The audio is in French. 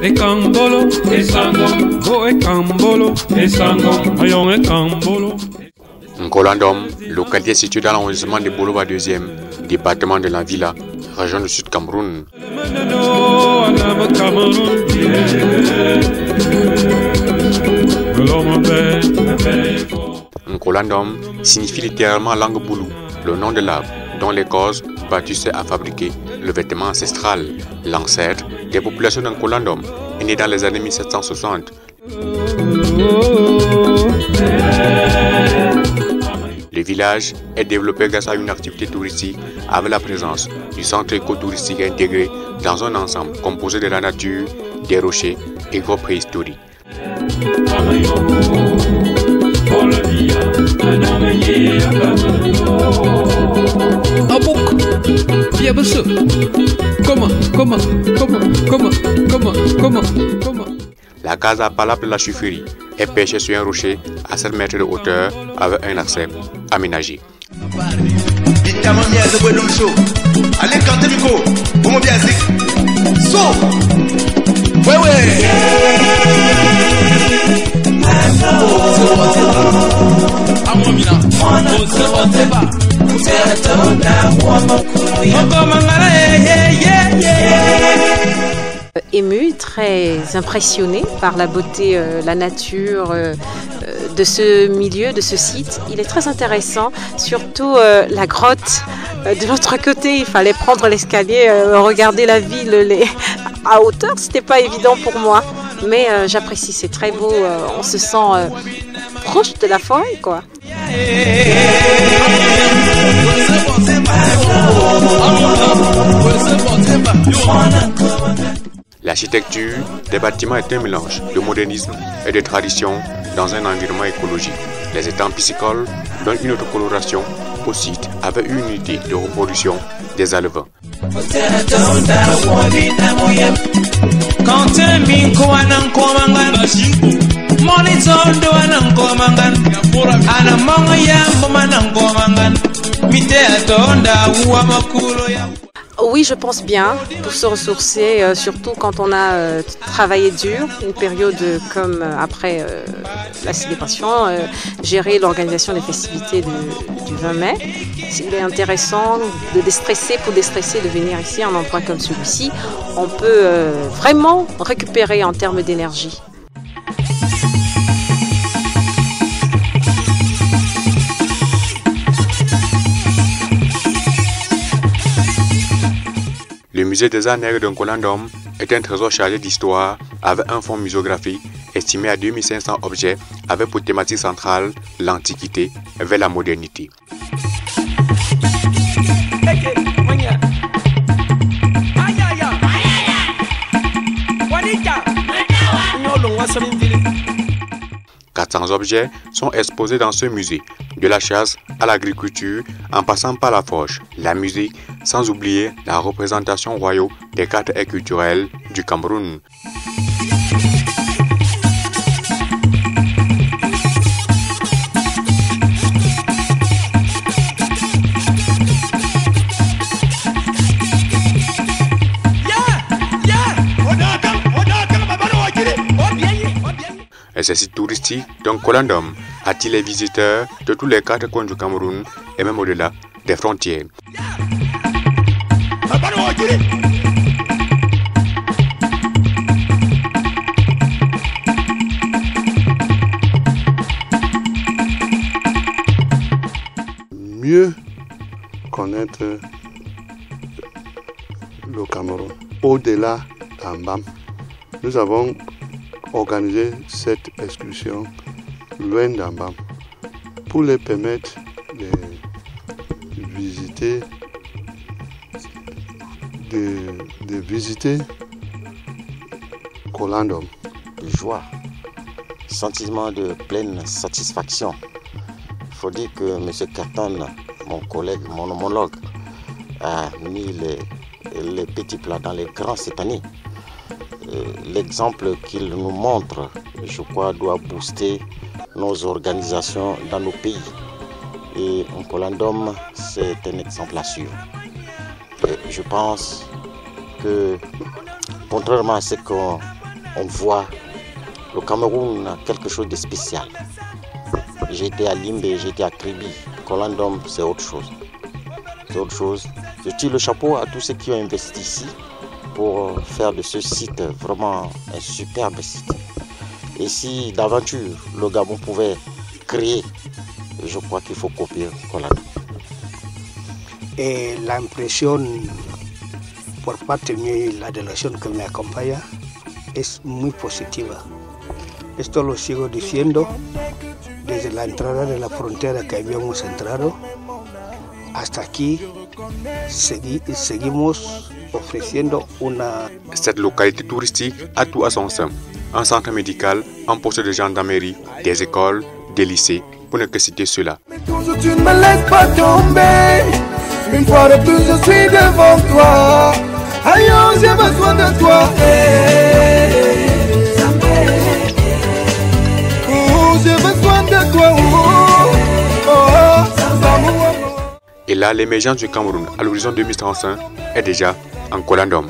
Ekambolo, Esango, Go Ekambolo, Esango, Ayon Ekambolo. Nkolandom, localité située dans l'arrondissement de Boloba 2e, département de la Villa, région du Sud Cameroun. Nkolandom signifie littéralement langue boulou, le nom de l'arbre dont l'écorce bâtissait à fabriquer le vêtement ancestral. L'ancêtre des populations d'Nkolandom est né dans les années 1760. Le village est développé grâce à une activité touristique avec la présence du centre écotouristique intégré dans un ensemble composé de la nature, des rochers et grottes préhistoriques. La Casa Palap de la Chufferie est perchée sur un rocher à 7 mètres de hauteur avec un accès aménagé. Ému, très impressionné par la beauté, la nature de ce milieu, de ce site. Il est très intéressant, surtout la grotte de l'autre côté. Il fallait prendre l'escalier, regarder la ville à hauteur. C'était pas évident pour moi, mais j'apprécie. C'est très beau. On se sent proche de la forêt, quoi. L'architecture des bâtiments est un mélange de modernisme et de tradition dans un environnement écologique. Les étangs piscicoles donnent une autre coloration au site avec une unité de reproduction des alevins. Oui, je pense bien, pour se ressourcer, surtout quand on a travaillé dur, une période comme après la célébration, gérer l'organisation des festivités du 20 mai. Il est intéressant de déstresser, pour déstresser, de venir ici à un endroit comme celui-ci. On peut vraiment récupérer en termes d'énergie. Le musée des arts nègres de Nkolandom est un trésor chargé d'histoire avec un fonds muséographique estimé à 2500 objets avec pour thématique centrale l'Antiquité vers la modernité. « 400 objets sont exposés dans ce musée, de la chasse à l'agriculture en passant par la forge, la musique, sans oublier la représentation royale des cartes et culturelles du Cameroun. Et ces sites touristiques d'Nkolandom attirent les visiteurs de tous les quatre coins du Cameroun et même au-delà des frontières. Mieux connaître le Cameroun, au-delà d'Ambam, nous avons organisé cette excursion loin d'Ambam pour les permettre de visiter Nkolandom. Joie, sentiment de pleine satisfaction. Il faut dire que M. Carton, mon collègue, mon homologue, a mis les petits plats dans les grands cette année. L'exemple qu'il nous montre, je crois, doit booster nos organisations dans nos pays. Et Nkolandom, c'est un exemple à suivre. Et je pense que, contrairement à ce qu'on on voit le Cameroun a quelque chose de spécial. J'ai été à Limbe, j'ai été à Kribi. Kolandom, c'est autre chose. C'est autre chose. Je tire le chapeau à tous ceux qui ont investi ici pour faire de ce site vraiment un superbe site. Et si d'aventure le Gabon pouvait créer, je crois qu'il faut copier Kolandom. Et l'impression por parte mía y la delegación que me acompaña es muy positiva. Esto lo sigo diciendo desde la entrada de la frontera que habíamos entrado hasta aquí. Seguimos ofreciendo una... Cette localité touristique a tout à son sein. Un centre médical, un poste de gendarmerie, des écoles, des lycées, pour ne que citer cela. Mais toujours tu ne me laisses pas tomber. Une fois de plus je suis devant toi. Aïe, j'ai besoin de toi. J'ai besoin de toi. Et là, l'émergence du Cameroun à l'horizon 2035 est déjà en Kolandom.